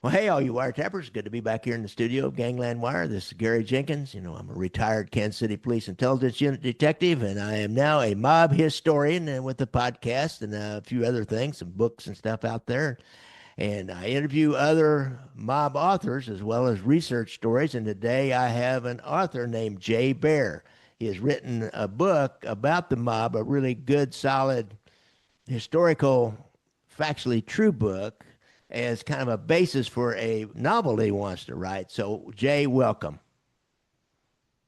Well, hey, all you wiretappers, good to be back here in the studio of Gangland Wire. This is Gary Jenkins. I'm a retired Kansas City Police Intelligence Unit detective, and I am now a mob historian and with the podcast and a few other things, some books and stuff out there. And I interview other mob authors as well as research stories. And today I have an author named Jay Baer. He has written a book about the mob, a really good, solid historical, factually true book as kind of a basis for a novel he wants to write. So, Jay, welcome.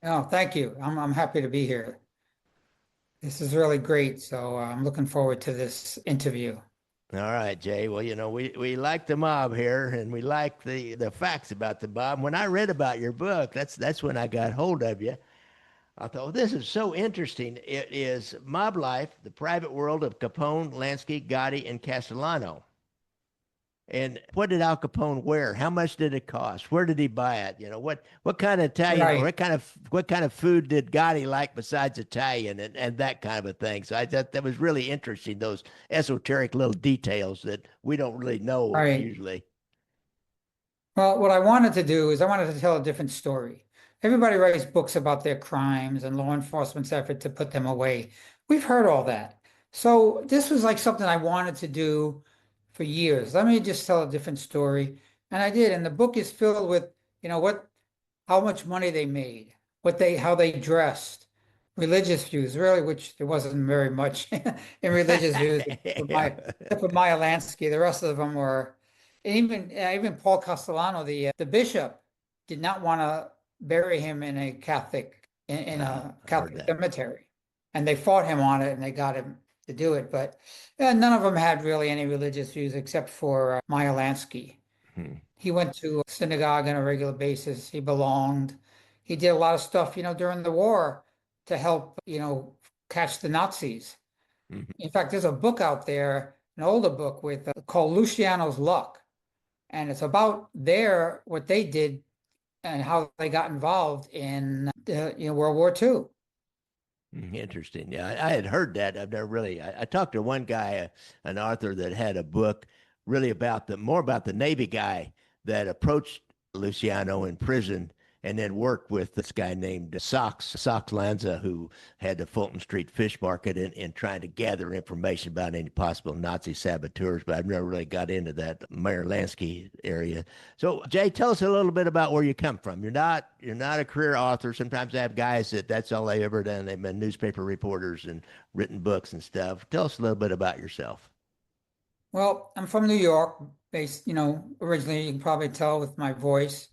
Oh, thank you. I'm happy to be here. This is really great. So I'm looking forward to this interview. All right, Jay. Well, we like the mob here, and we like the facts about the mob. When I read about your book, that's when I got hold of you. I thought, well, this is so interesting. It is Mob Life, the Private World of Capone, Lansky, Gotti, and Castellano. And what did Al Capone wear? How much did it cost? Where did he buy it? What kind of Italian or Right. what kind of food did Gotti like besides Italian and that kind of a thing? So I thought that was really interesting, those esoteric little details that we don't really know Right. usually. Well, what I wanted to do is I wanted to tell a different story. Everybody writes books about their crimes and law enforcement's effort to put them away. We've heard all that. So this was like something I wanted to do for years. Let me just tell a different story. And I did. And the book is filled with, how much money they made, how they dressed, religious views, really, which there wasn't very much in religious views, Yeah. except for Meyer Lansky. The rest of them were, and even Paul Castellano, the bishop, did not want to bury him in in a I heard Catholic that. cemetery, and they fought him on it, and they got him to do it. But none of them had really any religious views except for Meyer Lansky. Hmm. He went to synagogue on a regular basis. He belonged. He did a lot of stuff, during the war to help, catch the Nazis. Mhm. In fact, there's a book out there, an older book with called Luciano's Luck, and it's about what they did and how they got involved in World War II. Interesting. Yeah, I had heard that. I've never really. I talked to one guy, an author that had a book really about more about the Navy guy that approached Luciano in prison and then worked with this guy named Sox Lanza, who had the Fulton Street Fish Market and trying to gather information about any possible Nazi saboteurs. But I've never really got into that Meyer Lansky area. So, Jay, tell us a little bit about where you come from. You're not a career author. Sometimes I have guys that's all they ever done. They've been newspaper reporters and written books and stuff. Tell us a little bit about yourself. Well, I'm from New York, based, originally you can probably tell with my voice,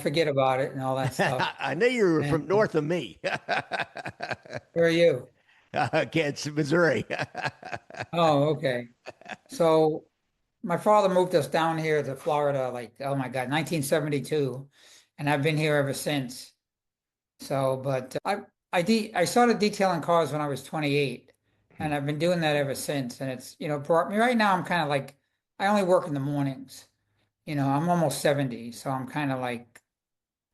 forget about it and all that stuff. I knew you were And from north of me. where are you? Kansas, Missouri. Oh, okay. So my father moved us down here to Florida, like, oh my God, 1972, and I've been here ever since. So, but I started detailing cars when I was 28, and I've been doing that ever since. And it's, brought me right now. I'm kind of like I only work in the mornings. I'm almost 70, so I'm kind of like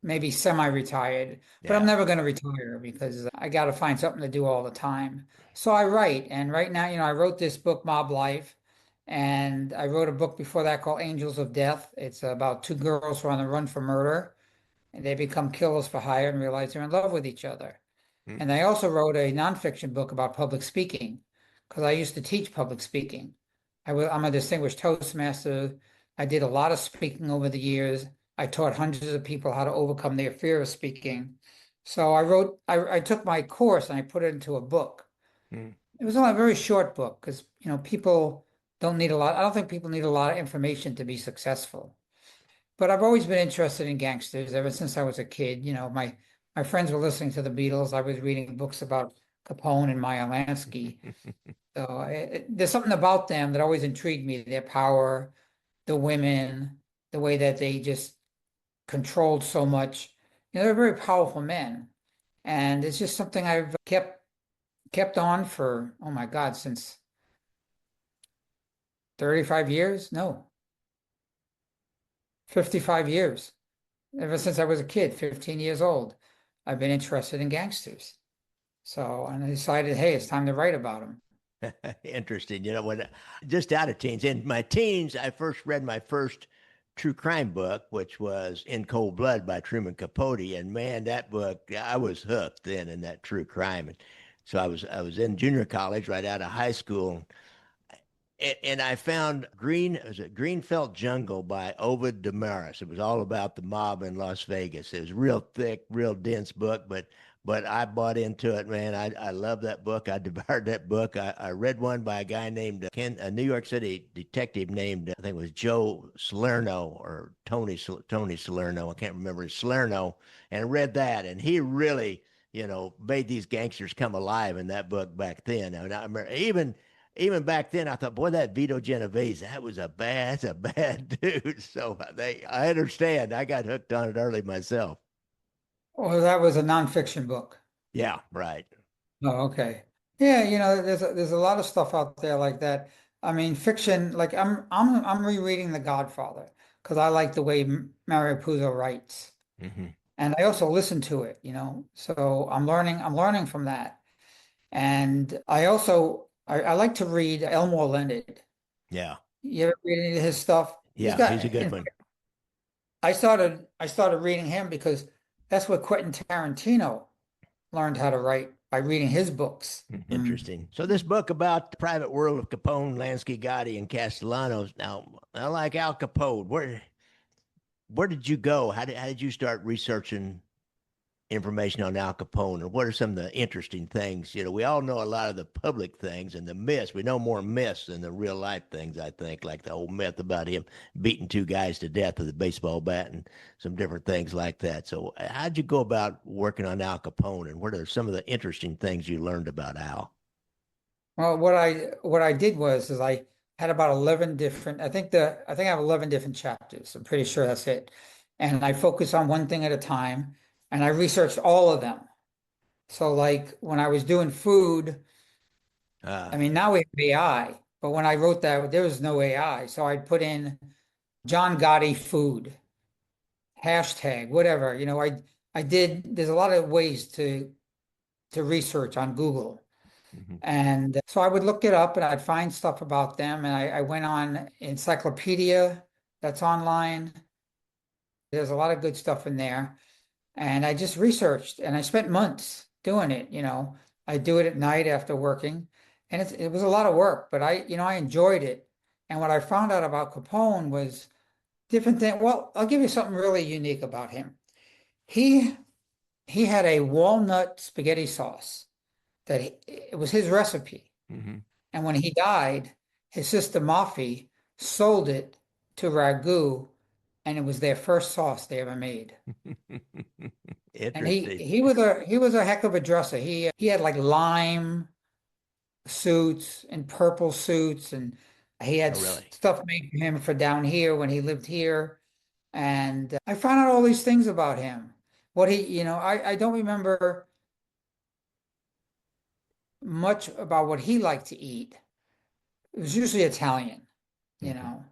maybe semi-retired, but I'm Yeah. never going to retire because I got to find something to do all the time. So I write, and right now, I wrote this book, Mob Life, and I wrote a book before that called Angels of Death. It's about two girls who are on the run for murder, and they become killers for hire and realize they're in love with each other. Hmm. And I also wrote a nonfiction book about public speaking because I used to teach public speaking. I'm a distinguished Toastmaster. I did a lot of speaking over the years. I taught hundreds of people how to overcome their fear of speaking. So I took my course and I put it into a book. Hmm. It was only a very short book because, people don't need a lot. I don't think people need a lot of information to be successful. But I've always been interested in gangsters ever since I was a kid. My friends were listening to the Beatles. I was reading books about Capone and Meyer Lansky. So there's something about them that always intrigued me, their power, the women, the way that they just controlled so much. They're very powerful men. And it's just something I've kept on for, oh my God, since 35 years? No, 55 years. Ever since I was a kid, 15 years old, I've been interested in gangsters. So, and I decided, hey, it's time to write about them. Interesting. When just out of teens, in my teens, I first read my first true crime book, which was In Cold Blood by Truman Capote. And man, that book, I was hooked then in that true crime. And so I was in junior college right out of high school. And I found Greenfelt Jungle by Ovid Damaris. It was all about the mob in Las Vegas. It was real thick, real dense book, but I bought into it, man. I love that book. I devoured that book. I read one by a guy named a New York City detective named I think it was Joe Salerno or Tony Salerno. I can't remember Salerno, and I read that, and he really made these gangsters come alive in that book back then. And I remember even back then, I thought, boy, that Vito Genovese, that's a bad dude. So I understand. I got hooked on it early myself. Well, that was a nonfiction book. Yeah, right. Oh, okay. Yeah, there's a lot of stuff out there like that. I mean, fiction, like I'm rereading The Godfather because I like the way Mario Puzo writes. Hmm. And I also listen to it, So I'm learning from that. And I like to read Elmore Leonard. Yeah, You ever read any of his stuff? He's yeah, got, he's a good one. I started reading him because that's what Quentin Tarantino learned how to write by reading his books. Interesting. So this book about the private world of Capone, Lansky, Gotti, and Castellanos. Now, I like Al Capone. Where did you go? How did you start researching information on Al Capone, and what are some of the interesting things? We all know a lot of the public things and the myths. We know more myths than the real life things, I think, like the whole myth about him beating two guys to death with a baseball bat and some different things like that. So, how'd you go about working on Al Capone, and what are some of the interesting things you learned about Al? Well, what I did was is I had about 11 different, I think I have 11 different chapters. I'm pretty sure that's it. And I focus on one thing at a time and I researched all of them. So like when I was doing food, Uh, I mean now we have AI, but when I wrote that there was no AI. So I'd put in John Gotti food, hashtag, whatever. There's a lot of ways to research on Google. mhm. And so I would look it up and I'd find stuff about them. And I went on encyclopedia that's online. There's a lot of good stuff in there. And I just researched and I spent months doing it. I do it at night after working. And it was a lot of work, but I enjoyed it. And what I found out about Capone was different thing. Well, I'll give you something really unique about him. He he had a walnut spaghetti sauce it was his recipe. Hmm. And when he died, his sister Mafi sold it to Ragu, and it was their first sauce they ever made. And he Interesting. he was a he was a heck of a dresser. He had like lime suits and purple suits, and he had Oh, really? stuff made for him for down here when he lived here. And I found out all these things about him. I don't remember much about what he liked to eat. It was usually Italian, you Hmm. know.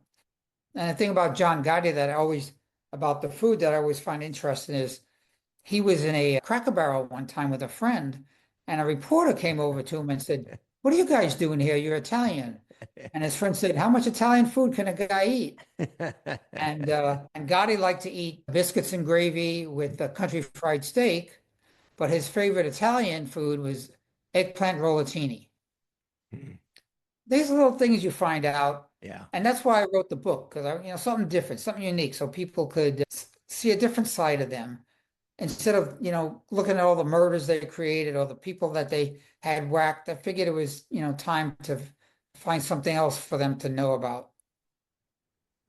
And the thing about John Gotti about the food that I always find interesting is he was in a Cracker Barrel one time with a friend, and a reporter came over to him and said, "What are you guys doing here? You're Italian." And his friend said, "How much Italian food can a guy eat?" And Gotti liked to eat biscuits and gravy with a country fried steak, but his favorite Italian food was eggplant rollatini. These little things you find out, Yeah. and that's why I wrote the book because something different, something unique, so people could see a different side of them instead of looking at all the murders they created or the people that they had whacked. I figured it was time to find something else for them to know about.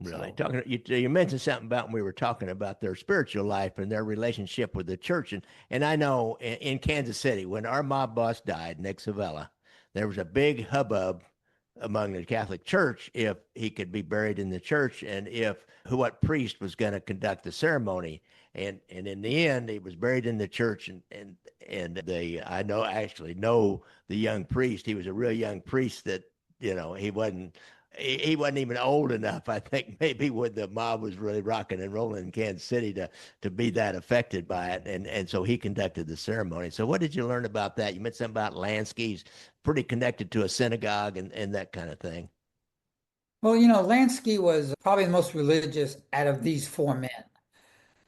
Really, So talking you mentioned something about when we were talking about their spiritual life and their relationship with the church, and I know in Kansas City when our mob boss died, Nick Savella, there was a big hubbub among the Catholic Church if he could be buried in the church and if what priest was going to conduct the ceremony, and in the end he was buried in the church, and the I know actually know the young priest. He was a real young priest that he wasn't even old enough, I think, maybe when the mob was really rocking and rolling in Kansas City to be that affected by it. And so he conducted the ceremony. So what did you learn about that? You mentioned something about Lansky's pretty connected to a synagogue and that kind of thing. Well, Lansky was probably the most religious out of these four men,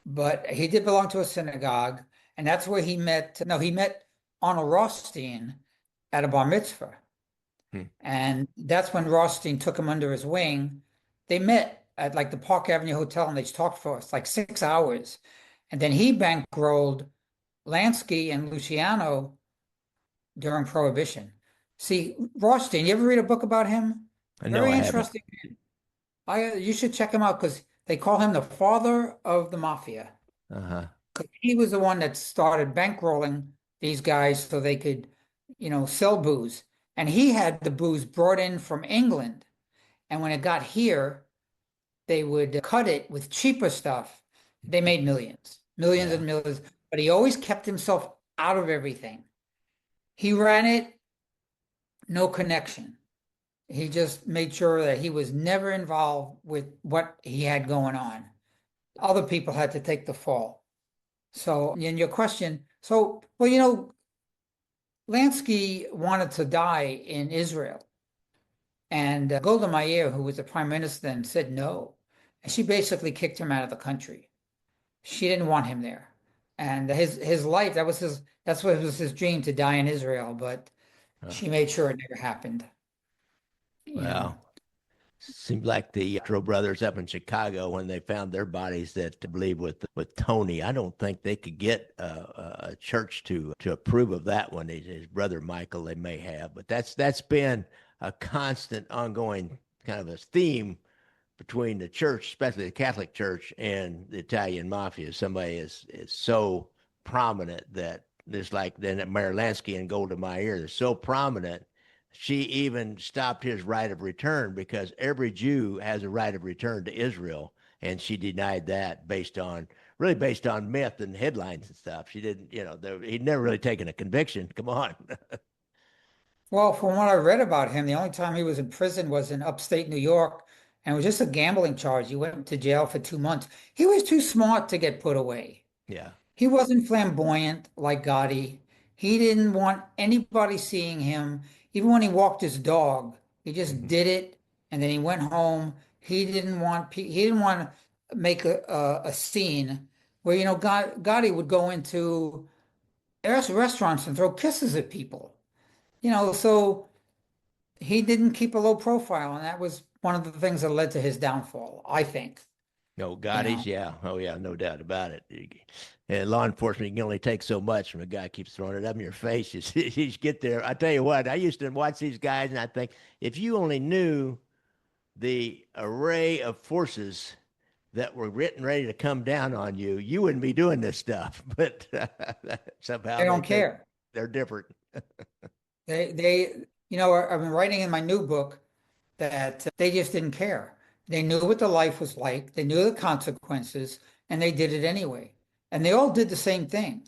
but he did belong to a synagogue, and that's where he met. No, he met Arnold Rothstein at a bar mitzvah. Hmm. And that's when Rothstein took him under his wing. They met at like the Park Avenue Hotel and they talked for like 6 hours. And then he bankrolled Lansky and Luciano during Prohibition. See, Rothstein, you ever read a book about him? I know Very I haven't. interesting. You should check him out because they call him the father of the mafia. Uh-huh. 'Cause he was the one that started bankrolling these guys so they could, sell booze. And he had the booze brought in from England. And when it got here, they would cut it with cheaper stuff. They made millions, millions Yeah. and millions. But he always kept himself out of everything. He ran it, no connection. He just made sure that he was never involved with what he had going on. Other people had to take the fall. So, in your question, well, Lansky wanted to die in Israel. And Golda Meir, who was the prime minister then, said no. And she basically kicked him out of the country. She didn't want him there. And his life, that's what was his dream to die in Israel, but Uh, she made sure it never happened. You know. well, seemed like the Castro brothers up in Chicago when they found their bodies that I believe with Tony. I don't think they could get a church to approve of that one. His brother Michael, they may have, but that's been a constant, ongoing kind of a theme between the church, especially the Catholic Church, and the Italian mafia. Somebody is so prominent that there's like then Meyer Lansky and Golda Meir, they're so prominent. She even stopped his right of return because every Jew has a right of return to Israel, and she denied that based on myth and headlines and stuff. She didn't, he'd never really taken a conviction. Come on. Well, from what I read about him, the only time he was in prison was in upstate New York, and it was just a gambling charge. He went to jail for 2 months. He was too smart to get put away. Yeah. He wasn't flamboyant like Gotti. He didn't want anybody seeing him. Even when he walked his dog, he just Mhm. did it and then he went home. He didn't want to make a scene where Gotti would go into restaurants and throw kisses at people. So he didn't keep a low profile, and that was one of the things that led to his downfall, I think. No, You Gotti's, know. yeah. Oh, yeah, no doubt about it. And law enforcement, you can only take so much when a guy keeps throwing it up in your face. You get there. I tell you what, I used to watch these guys, and I think if you only knew the array of forces that were written ready to come down on you, you wouldn't be doing this stuff. But somehow They don't care. they're different. I've been writing in my new book that they just didn't care. They knew what the life was like, they knew the consequences, and they did it anyway. And they all did the same thing.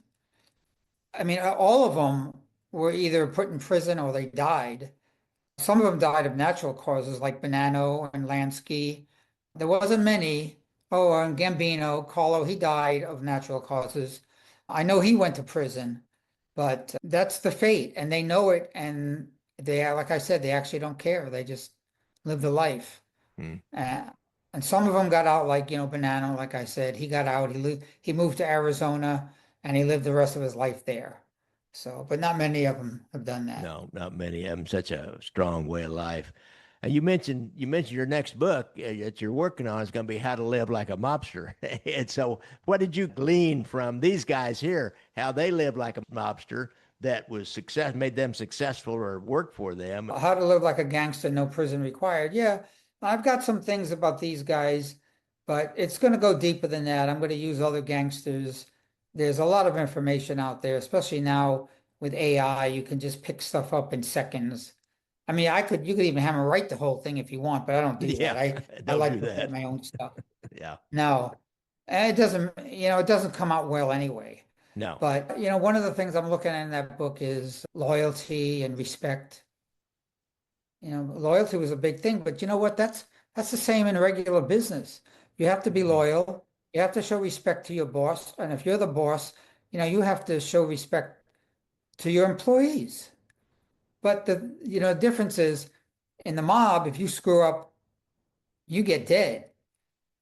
I mean, all of them were either put in prison or they died. Some of them died of natural causes, like Bonanno and Lansky. There wasn't many. Oh, and Gambino, Carlo, he died of natural causes. I know he went to prison, but that's the fate, and they know it. And like I said, they actually don't care. They just live the life. Hmm. Uh, and some of them got out, like, Bonanno, like I said, he got out. He moved to Arizona, and he lived the rest of his life there. So, but not many of them have done that. No, not many of them. Such a strong way of life. And you mentioned your next book that you're working on is going to be How to Live Like a Mobster. And so, what did you glean from these guys here? How they live like a mobster that was made them successful or worked for them? How to Live Like a Gangster, No Prison Required. Yeah, I've got some things about these guys, but it's going to go deeper than that. I'm going to use other gangsters. There's a lot of information out there, especially now with AI. You can just pick stuff up in seconds. I mean, you could even have them write the whole thing if you want, but I don't do that. Yeah, I don't do like to write that. my own stuff. Yeah, No, and it doesn't come out well anyway. no. But, one of the things I'm looking at in that book is loyalty and respect. Loyalty was a big thing, but you know what? That's the same in regular business. You have to be Mhm. loyal. You have to show respect to your boss. And if you're the boss, you have to show respect to your employees. But the difference is in the mob, if you screw up, you get dead.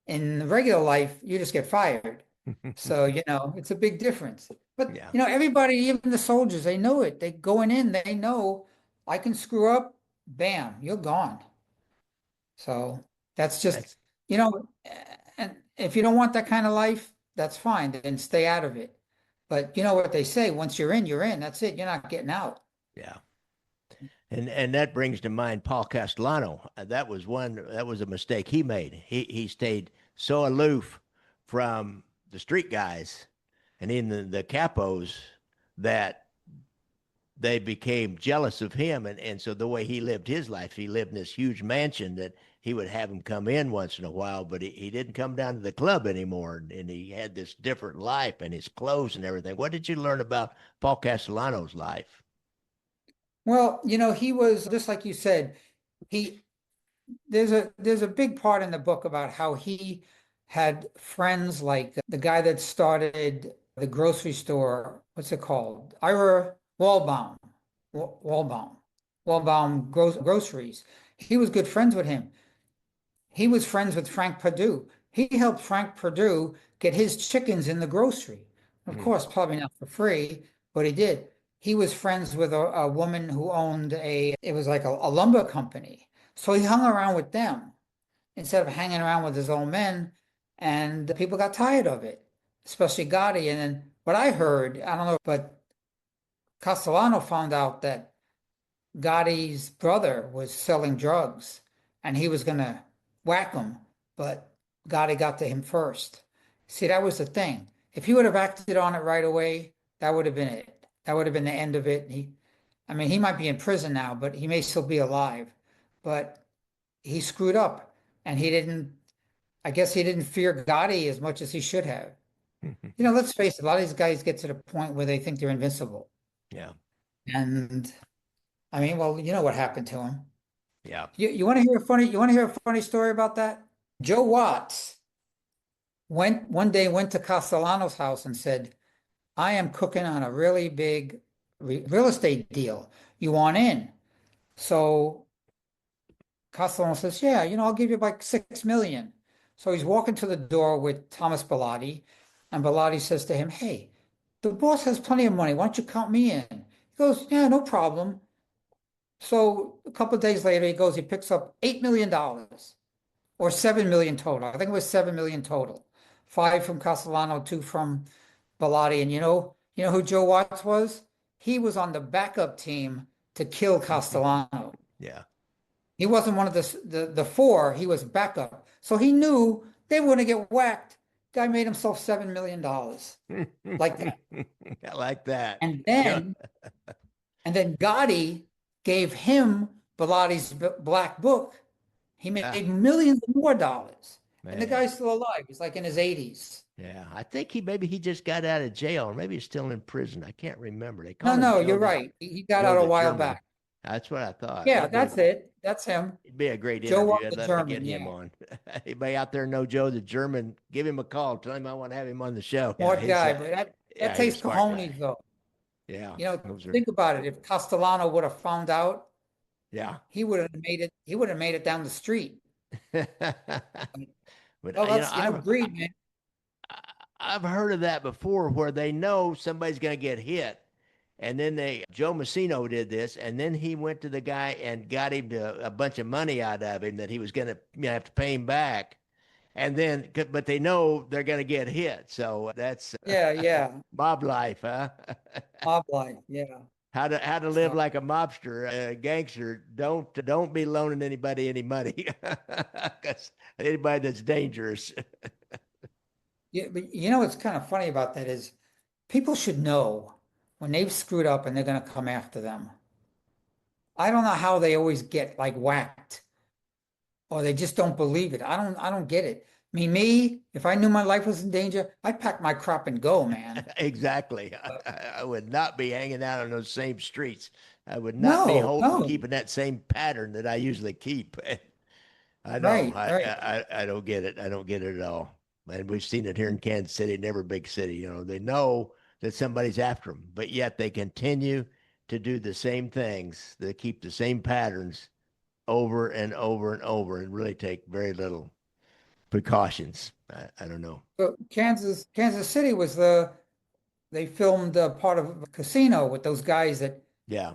In regular life, you just get fired. So, it's a big difference. But, Yeah, everybody, even the soldiers, they know it. They going in, they know I can screw up, bam, you're gone. So that's just, that's and if you don't want that kind of life, that's fine, then stay out of it. But you know what they say, once you're in, you're in. That's it. You're not getting out. yeah. And that brings to mind Paul Castellano. That was a mistake he made. He stayed so aloof from the street guys and even the capos that they became jealous of him. And so the way he lived his life, he lived in this huge mansion that he would have him come in once in a while, but he didn't come down to the club anymore. And he had this different life and his clothes and everything. What did you learn about Paul Castellano's life? Well, he was just like you said, he there's a big part in the book about how he had friends like the guy that started the grocery store, what's it called? Ira Wallbaum. Wallbaum. Wallbaum Groceries. He was good friends with him. He was friends with Frank Perdue. He helped Frank Perdue get his chickens in the grocery. Of Hmm. course, probably not for free, but he did. He was friends with a woman who owned it was like a lumber company. So he hung around with them instead of hanging around with his own men, and the people got tired of it, especially Gotti. And then what I heard, I don't know, but Castellano found out that Gotti's brother was selling drugs and he was going to whack him, but Gotti got to him first. See, that was the thing. If he would have acted on it right away, that would have been it. That would have been the end of it. I mean, he might be in prison now, but he may still be alive. But he screwed up and I guess he didn't fear Gotti as much as he should have. Let's face it, a lot of these guys get to the point where they think they're invincible. Yeah, And I mean, well, you know what happened to him. yeah. You want to hear a funny story about that? Joe Watts went to Castellano's house and said, I am cooking on a really big real estate deal. You want in? So Castellano says, yeah, I'll give you like 6 million. So he's walking to the door with Thomas Bellotti, and Bellotti says to him, hey, the boss has plenty of money. Why don't you count me in? He goes, yeah, no problem. So a couple of days later, he picks up $8 million or 7 million total. I think it was 7 million total. Five from Castellano, two from Bellotti. And you know who Joe Watts was? He was on the backup team to kill Castellano. Yeah. He wasn't one of the four, he was backup. So he knew they were going to get whacked. Guy made himself $7 million like that. I like that. And Yeah. then and then Gotti gave him Bellotti's black book. He Ah, made millions more dollars. And the man. guy's still alive. He's like in his 80s. Yeah. I think maybe he just got out of jail or maybe he's still in prison. I can't remember. They No, call him no, you're right. He got Joe out a the while German. back. That's what I thought. Yeah, that's it. That's him. It'd be a great Joe interview. Watt I'd the love to get German. him Yeah. on. Anybody out there know Joe the German? Give him a call. Tell him I want to have him on the show. Yeah, Smart guy. But that yeah, he's a takes smart guy. cojones though. Yeah. Those are Think about it. If Castellano would have found out, yeah. he would have made it down the street. But Well, that's, I've greed, man. I've heard of that before where they know somebody's going to get hit. And then Joe Massino did this, and then he went to the guy and got him a bunch of money out of him that he was going to have to pay him back. And then, but they know they're going to get hit. So that's Yeah, yeah. mob life, huh? Mob life. Yeah. How to live So like a mobster, a gangster. Don't be loaning anybody any money, because anybody that's dangerous. yeah, but what's kind of funny about that is people should know when they've screwed up and they're going to come after them. I don't know how they always get like whacked or they just don't believe it. I don't get it. If I knew my life was in danger, I'd pack my crap and go, man. Exactly. But I would not be hanging out on those same streets. I would not be no, no. keeping that same pattern that I usually keep. I know. Right, right. I don't get it. I don't get it at all. And we've seen it here in Kansas City and every big city. They know that somebody's after them, but yet they continue to do the same things. They keep the same patterns over and over and over and really take very little precautions. I don't know. So Kansas City was they filmed part of a casino with those guys that Yeah.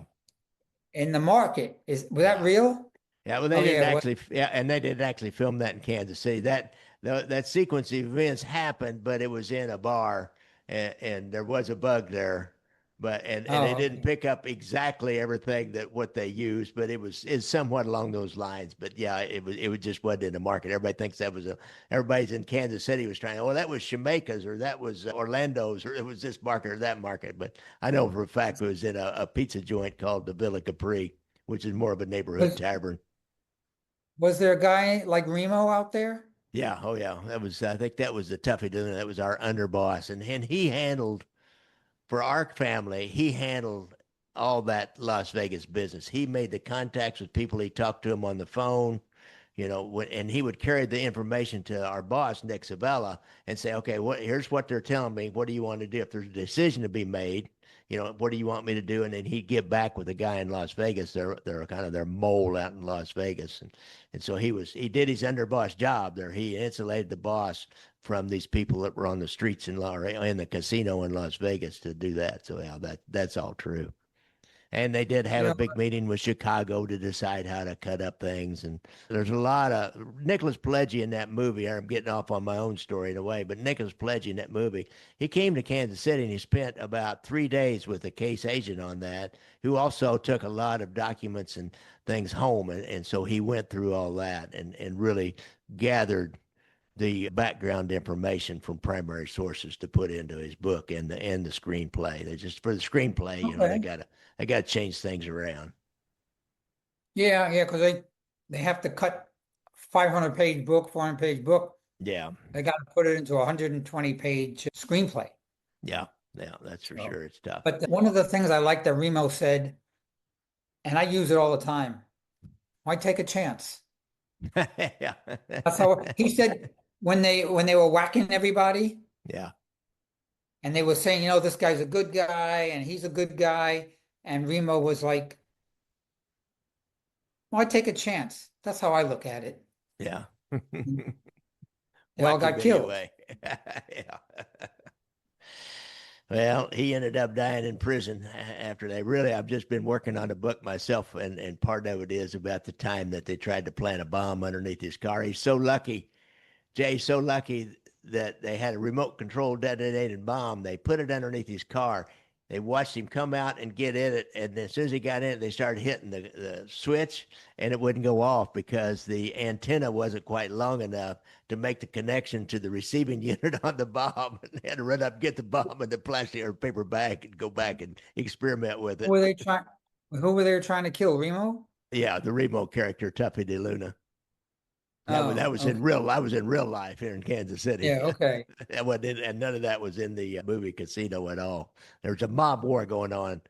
in the market. Was that Yeah. real? Yeah, well, they Oh didn't yeah, what? actually, yeah, and they didn't actually film that in Kansas City. That sequence of events happened, but it was in a bar, and there was a bug there, but and they Oh, didn't okay. pick up exactly everything that what they used, but it's somewhat along those lines. But yeah, it was just wasn't in the market. Everybody thinks that was a everybody's in Kansas City was trying. Oh, that was Jamaica's or that was Orlando's or it was this market or that market. But I know for a fact it was in a pizza joint called the Villa Capri, which is more of a neighborhood Was tavern. was there a guy like Remo out there? Yeah, oh yeah. That was I think that was the toughie doing it. That was our underboss. And he handled for our family, he handled all that Las Vegas business. He made the contacts with people, he talked to them on the phone, and he would carry the information to our boss, Nick Sabella, and say, okay, here's what they're telling me. What do you want to do? If there's a decision to be made, what do you want me to do? And then he'd get back with the guy in Las Vegas. They're kind of their mole out in Las Vegas. And so he did his underboss job there. He insulated the boss from these people that were on the streets in the casino in Las Vegas to do that. So yeah, that's all true. And they did have You a know, big meeting with Chicago to decide how to cut up things. And there's a lot of Nicholas Pileggi in that movie. I'm getting off on my own story in a way, but Nicholas Pileggi in that movie, he came to Kansas City and he spent about 3 days with a case agent on that, who also took a lot of documents and things home. And so he went through all that and really gathered the background information from primary sources to put into his book and the screenplay. They just for the screenplay, okay. they gotta change things around. Yeah, yeah, because they have to cut 500-page book, 400-page book. Yeah, They got to put it into a 120-page screenplay. yeah, yeah. That's for So, sure. It's tough. but one of the things I like that Remo said, and I use it all the time, why take a chance? Yeah, That's how he said when they were whacking everybody yeah, and they were saying, this guy's a good guy and he's a good guy, and Remo was like, why take a chance? That's how I look at it. yeah. They all Whack him got killed. anyway. Yeah. Well, he ended up dying in prison after they really. I've just been working on a book myself, and part of it is about the time that they tried to plant a bomb underneath his car. He's so lucky, Jay's so lucky that they had a remote control detonated bomb. They put it underneath his car. They watched him come out and get in it. And as soon as he got in it, they started hitting the switch and it wouldn't go off because the antenna wasn't quite long enough to make the connection to the receiving unit on the bomb. And they had to run up, get the bomb in the plastic or paper bag and go back and experiment with Who it. were they trying? Who were they trying to kill? Remo? Yeah, the remote character, Tuffy De Luna. That Oh, was in okay. real. I was in real life here in Kansas City. Yeah, okay. That wasn't and none of that was in the movie Casino at all. There was a mob war going on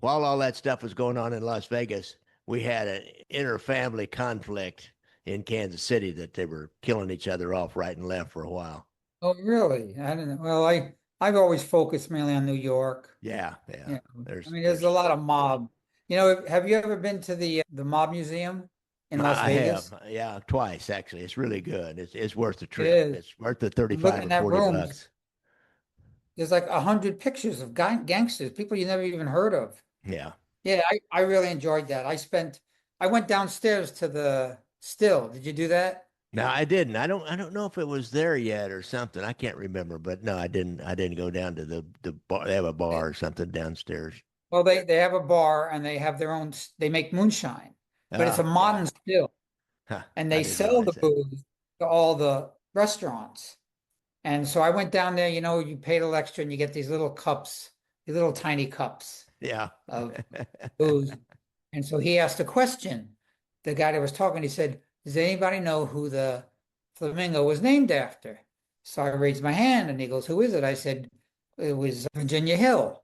while all that stuff was going on in Las Vegas. We had an inter-family conflict in Kansas City that they were killing each other off right and left for a while. Oh, really? I don't know. Well, I've always focused mainly on New York. Yeah, yeah. Yeah. I There's mean, there's a there's lot of mob. Have you ever been to the Mob Museum in Las I Vegas? have, yeah, twice actually. It's really good. It's worth the It trip. is. It's worth the I'm 35 looking or in that 40 room. bucks. There's like 100 pictures of gangsters, people you never even heard of. Yeah. Yeah, I really enjoyed that. I went downstairs to the still. Did you do that? No, I didn't. I don't know if it was there yet or something. I can't remember, but no, I didn't go down to the bar. They have a bar or something downstairs. Well, they have a bar and they have their own, they make moonshine, but it's a Ah, yeah. modern still. Huh, And I they didn't sell realize the that. booze to all the restaurants. And so I went down there, you pay a little extra and you get these little cups, these little tiny cups Yeah. of booze. And so he asked a question. The guy that was talking, he said, does anybody know who the flamingo was named after? So I raised my hand and he goes, who is it? I said, it was Virginia Hill.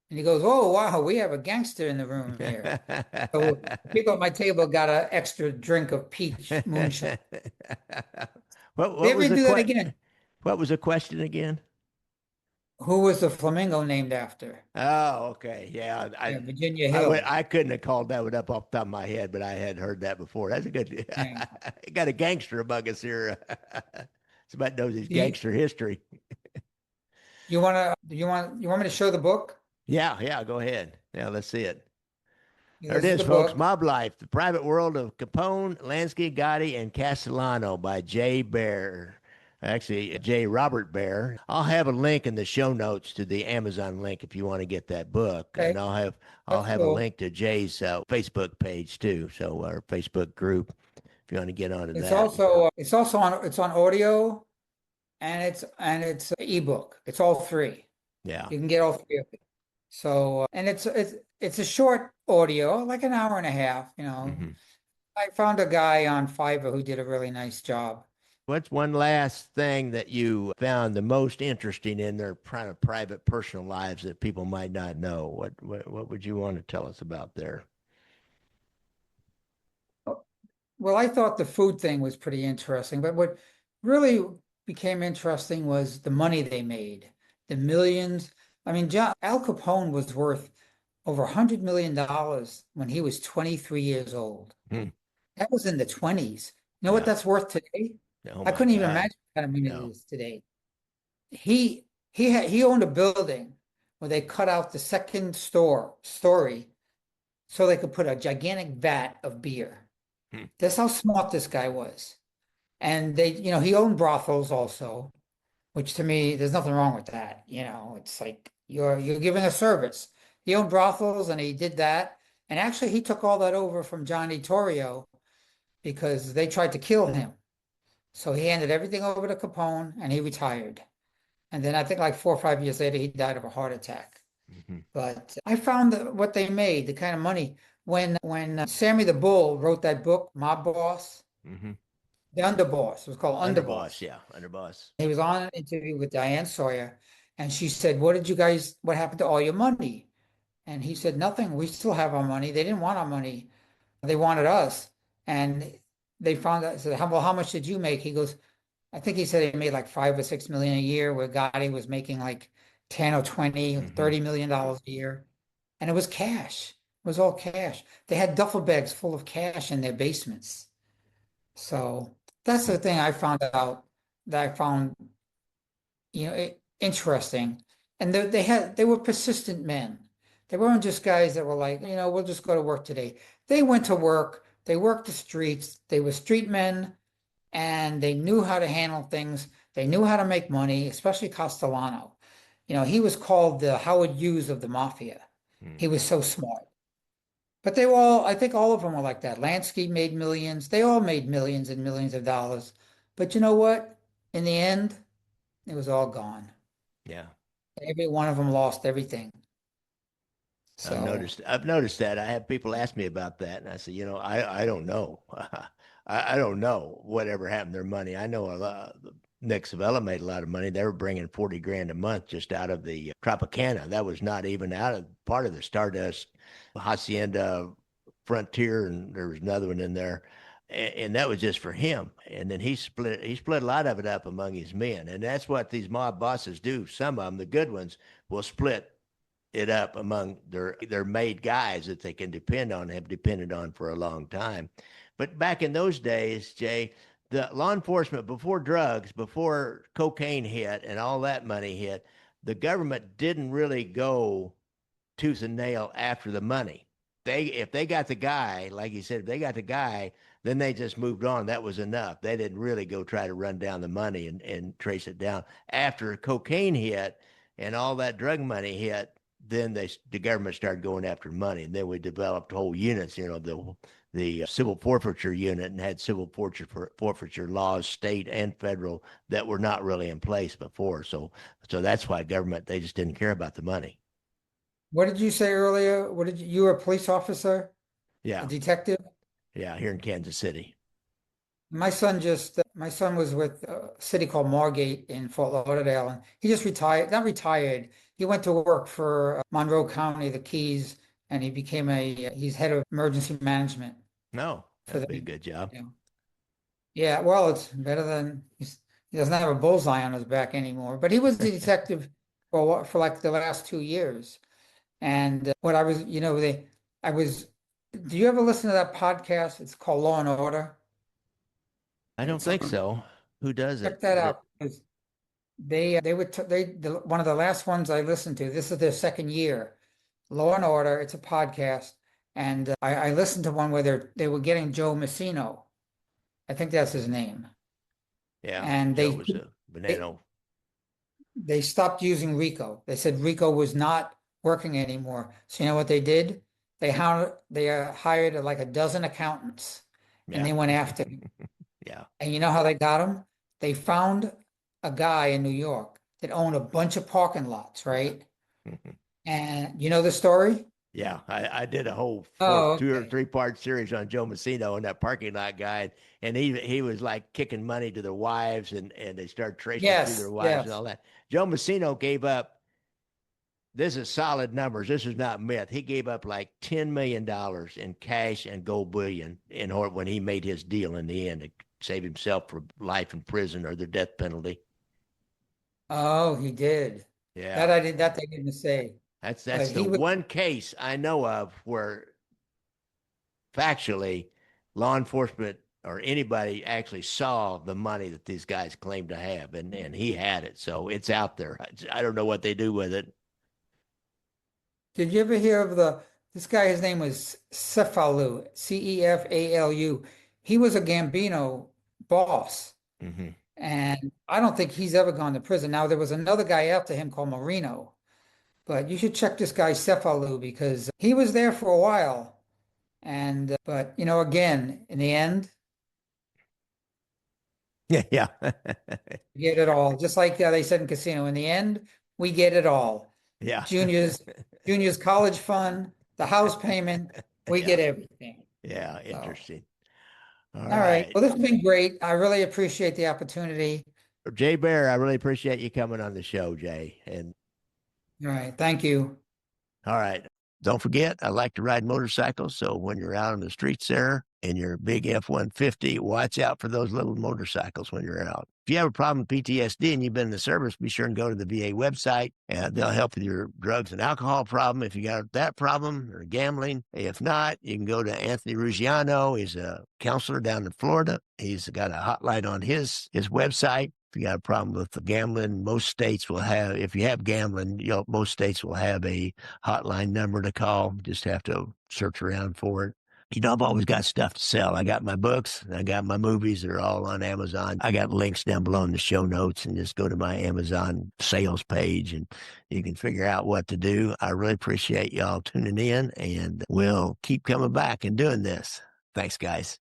And he goes, oh, wow, we have a gangster in the room here. So people at my table got an extra drink of peach moonshine. What They what was ever the do that again? what was the question again? Who was the flamingo named after? Oh, okay. Yeah, Yeah, Virginia I would, Hill. I couldn't have called that one up off the top of my head, but I had heard that before. That's a good. Yeah. Got a gangster among us here. Somebody knows his You, gangster history. you want me to show the book? Yeah, yeah. Go ahead. Yeah, let's see it. There it This is is, the folks. book. Mob Life: The Private World of Capone, Lansky, Gotti, and Castellano by Jay Baer. Actually, J. Robert Baer. I'll have a link in the show notes to the Amazon link if you want to get that book, Okay, and I'll that's have a cool. link to Jay's Facebook page too, so our Facebook group if you want to get onto It's that. also it's on audio and it's an ebook. It's all three. Yeah. You can get all three of it. So and it's a short audio, like an hour and a half, you know. Hmm. I found a guy on Fiverr who did a really nice job. What's one last thing that you found the most interesting in their private personal lives that people might not know? What would you want to tell us about there? Well, I thought the food thing was pretty interesting, but what really became interesting was the money they made, the millions. I mean, Al Capone was worth over $100 million when he was 23 years old. Hmm. That was in the 20s. You know what Yeah. that's worth today? Oh I my couldn't even God. imagine what kind of money it No. is today. He owned a building where they cut out the second story so they could put a gigantic vat of beer. Hmm. That's how smart this guy was. And he owned brothels also, which to me, there's nothing wrong with that. It's like you're giving a service. He owned brothels and he did that. And actually, he took all that over from Johnny Torrio because they tried to kill him. So he handed everything over to Capone and he retired. And then I think like 4 or 5 years later, he died of a heart attack. Hmm. But I found that what they made, the kind of money, when Sammy the Bull wrote that book, Mob Boss, Hmm. The Underboss, it was called Underboss. Underboss. Yeah. Underboss. He was on an interview with Diane Sawyer, and she said, what happened to all your money? And he said, nothing. We still have our money. They didn't want our money. They wanted us. And they found out, said, well, how much did you make? He goes, I think he said he made like 5 or 6 million a year, where Gotti was making like 10 or 20 or Hmm. $30 million a year. And it was cash. It was all cash. They had duffel bags full of cash in their basements. So that's the thing I found out that I found, interesting. And they were persistent men. They weren't just guys that were like, we'll just go to work today. They went to work, they worked the streets, they were street men, and they knew how to handle things. They knew how to make money, especially Castellano. He was called the Howard Hughes of the mafia. He was so smart. But I think all of them were like that. Lansky made millions. They all made millions and millions of dollars. But you know what? In the end, it was all gone. Yeah. Every one of them lost everything. I've So, noticed. I've noticed that. I have people ask me about that, and I say, I don't know. I don't know whatever happened to their money. I know a lot. Nick Savella made a lot of money. They were bringing 40 grand a month just out of the Tropicana. That was not even out of part of the Stardust Hacienda Frontier, and there was another one in there, and that was just for him. And then he split a lot of it up among his men, and that's what these mob bosses do. Some of them, the good ones, will split it up among their made guys that they can depend on, have depended on for a long time. But back in those days, Jay, the law enforcement, before drugs, before cocaine hit and all that money hit, the government didn't really go tooth and nail after the money. If they got the guy, like you said, if they got the guy, then they just moved on. That was enough. They didn't really go try to run down the money and trace it down. After cocaine hit and all that drug money hit, then the government started going after money, and then we developed whole units. The civil forfeiture unit, and had civil forfeiture laws, state and federal, that were not really in place before. So that's why government, they just didn't care about the money. what did you say earlier? You were a police officer, a Yeah, detective? yeah, here in Kansas City. My son was with a city called Margate in Fort Lauderdale, and he just retired, not retired. He went to work for Monroe County, the Keys, and he's head of emergency management No, for that'd the, be a good job. you know. Yeah, well, it's better than he doesn't have a bullseye on his back anymore. But he was a detective for like the last 2 years. And what I was, I was, do you ever listen to that podcast? It's called Law and Order. I don't It's think so. Who does it? check that Is it? out because they would one of the last ones I listened to. This is their second year. Law and Order. It's a podcast, and I listened to one where they were getting Joe Messino. I think that's his name, Yeah, and Joe was a they banana. they stopped using Rico. They said Rico was not working anymore. So you know what they did? They hired like a dozen accountants, and Yeah, they went after him. yeah. And you know how they got him? They found a guy in New York that owned a bunch of parking lots, right? And you know the story? Yeah, I did a whole Oh, two or okay. three part series on Joe Messino and that parking lot guy, and he was like kicking money to their wives, and they started tracing through their Yes, wives and yes. all that. Joe Messino gave up. This is solid numbers. This is not myth. He gave up like $10 million in cash and gold bullion in order when he made his deal in the end to save himself from life in prison or the death penalty. Oh, he did. Yeah, That they didn't say. But that's the he was one case I know of where factually law enforcement or anybody actually saw the money that these guys claimed to have, and he had it, so it's out there. I don't know what they do with it. Did you ever hear of this guy? His name was Cefalu, Cefalu. He was a Gambino boss, Hmm. and I don't think he's ever gone to prison. Now there was another guy after him called Marino, but you should check this guy Cefalu because he was there for a while. And but again, in the end, Yeah, yeah. we get it all. Just like they said in Casino, in the end, we get it all. Yeah. Junior's Junior's college fund, the house payment, we Yeah, get everything. yeah, So. interesting. All All right. right. Well, this has been great. I really appreciate the opportunity. Jay Baer, I really appreciate you coming on the show, Jay. And All right. Thank you. all right. Don't forget, I like to ride motorcycles. So when you're out on the streets there in your big F-150, watch out for those little motorcycles when you're out. If you have a problem with PTSD and you've been in the service, be sure and go to the VA website and they'll help with your drugs and alcohol problem if you got that problem or gambling. If not, you can go to Anthony Ruggiano. He's a counselor down in Florida. He's got a hotline on his website. If you got a problem with the gambling, most states will have, if you have gambling, most states will have a hotline number to call. Just have to search around for it. I've always got stuff to sell. I got my books, I got my movies. They're all on Amazon. I got links down below in the show notes and just go to my Amazon sales page and you can figure out what to do. I really appreciate y'all tuning in and we'll keep coming back and doing this. Thanks, guys.